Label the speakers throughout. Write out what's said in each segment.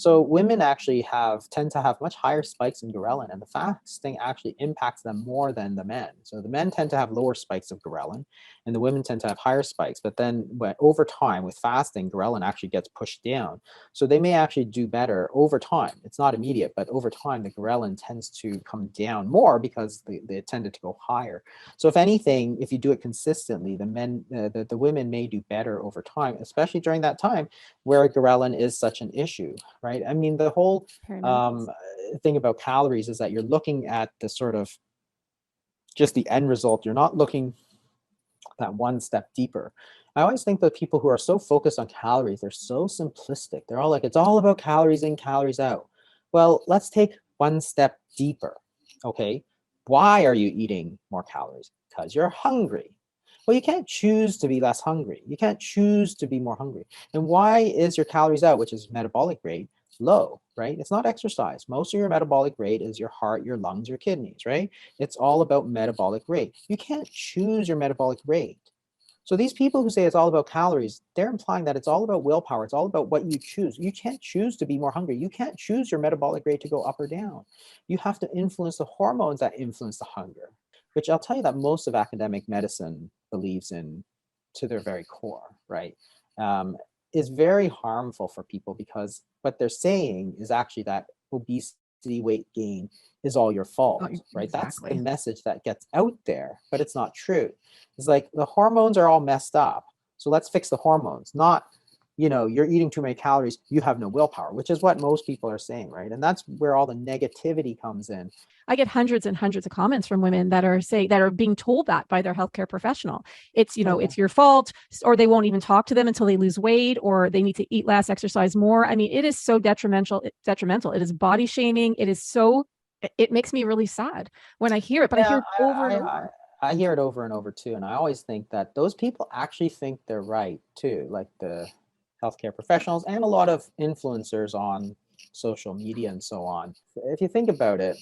Speaker 1: So women actually tend to have much higher spikes in ghrelin, and the fasting actually impacts them more than the men. So the men tend to have lower spikes of ghrelin, and the women tend to have higher spikes. But then over time with fasting, ghrelin actually gets pushed down. So they may actually do better over time. It's not immediate, but over time, the ghrelin tends to come down more because they tended to go higher. So if anything, if you do it consistently, the women may do better over time, especially during that time where ghrelin is such an issue, right? I mean, the whole thing about calories is that you're looking at the sort of just the end result. You're not looking that one step deeper. I always think that people who are so focused on calories, they're so simplistic. They're all like, it's all about calories in, calories out. Well, let's take one step deeper. Okay, why are you eating more calories? Because you're hungry. Well, you can't choose to be less hungry. You can't choose to be more hungry. And why is your calories out, which is metabolic rate, low, right? It's not exercise. Most of your metabolic rate is your heart, your lungs, your kidneys, right? It's all about metabolic rate. You can't choose your metabolic rate. So these people who say it's all about calories, they're implying that it's all about willpower. It's all about what you choose. You can't choose to be more hungry. You can't choose your metabolic rate to go up or down. You have to influence the hormones that influence the hunger, which I'll tell you that most of academic medicine believes in to their very core, right? Is very harmful for people because what they're saying is actually that obesity, weight gain is all your fault, right? Exactly. That's the message that gets out there, but it's not true. It's like the hormones are all messed up. So let's fix the hormones, not, you're eating too many calories, you have no willpower, which is what most people are saying, right? And that's where all the negativity comes in.
Speaker 2: I get hundreds and hundreds of comments from women that are being told that by their healthcare professional. It's, it's your fault, or they won't even talk to them until they lose weight, or they need to eat less, exercise more. I mean, it is so detrimental. It is body shaming. It makes me really sad when I hear it, but I hear it over and over.
Speaker 1: I hear it over and over too. And I always think that those people actually think they're right too, like the healthcare professionals and a lot of influencers on social media and so on. If you think about it,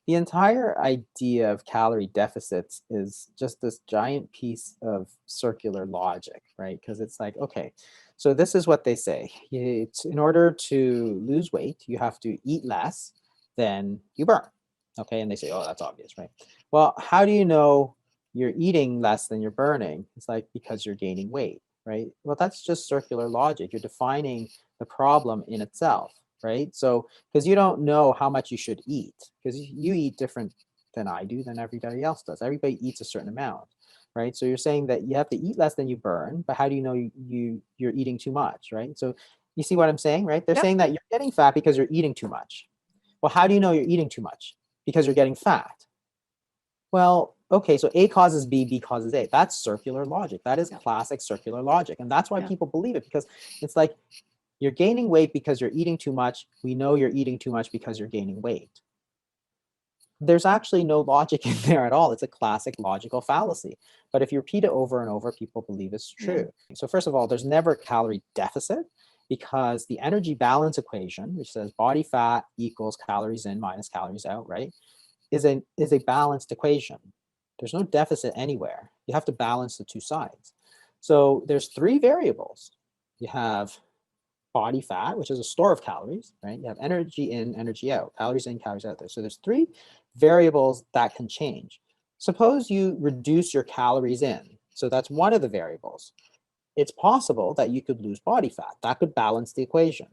Speaker 1: the entire idea of calorie deficits is just this giant piece of circular logic, right? Because it's like, okay, so this is what they say. In order to lose weight, you have to eat less than you burn. Okay, and they say, oh, that's obvious, right? Well, how do you know you're eating less than you're burning? It's like, because you're gaining weight, right? Well, that's just circular logic. You're defining the problem in itself, right? So, because you don't know how much you should eat, because you eat different than I do, than everybody else does. Everybody eats a certain amount, right? So you're saying that you have to eat less than you burn, but how do you know you're eating too much, right? So you see what I'm saying, right? They're saying that you're getting fat because you're eating too much. Well, how do you know you're eating too much? Because you're getting fat. Well, okay, so A causes B, B causes A. That's circular logic. That is classic circular logic. And that's why people believe it, because it's like, you're gaining weight because you're eating too much. We know you're eating too much because you're gaining weight. There's actually no logic in there at all. It's a classic logical fallacy. But if you repeat it over and over, people believe it's true. So first of all, there's never a calorie deficit, because the energy balance equation, which says body fat equals calories in minus calories out, right, is a balanced equation. There's no deficit anywhere. You have to balance the two sides. So there's three variables. You have body fat, which is a store of calories, right? You have energy in, energy out, calories in, calories out there. So there's three variables that can change. Suppose you reduce your calories in. So that's one of the variables. It's possible that you could lose body fat. That could balance the equation.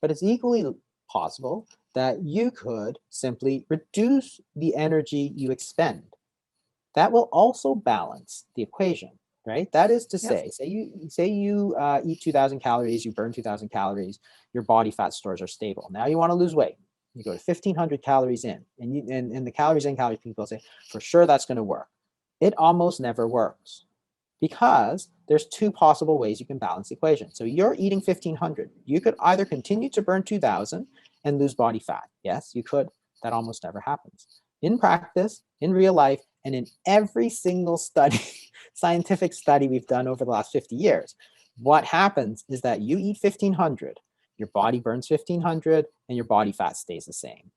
Speaker 1: But it's equally possible that you could simply reduce the energy you expend. That will also balance the equation, right? That is to say, say you eat 2,000 calories, you burn 2,000 calories, your body fat stores are stable. Now you want to lose weight. You go to 1,500 calories in, and the calories in, calories people say, for sure that's going to work. It almost never works, because there's two possible ways you can balance the equation. So you're eating 1,500. You could either continue to burn 2,000 and lose body fat. Yes, you could. That almost never happens. In practice, in real life, and in every single study, scientific study we've done over the last 50 years, what happens is that you eat 1,500, your body burns 1,500, and your body fat stays the same.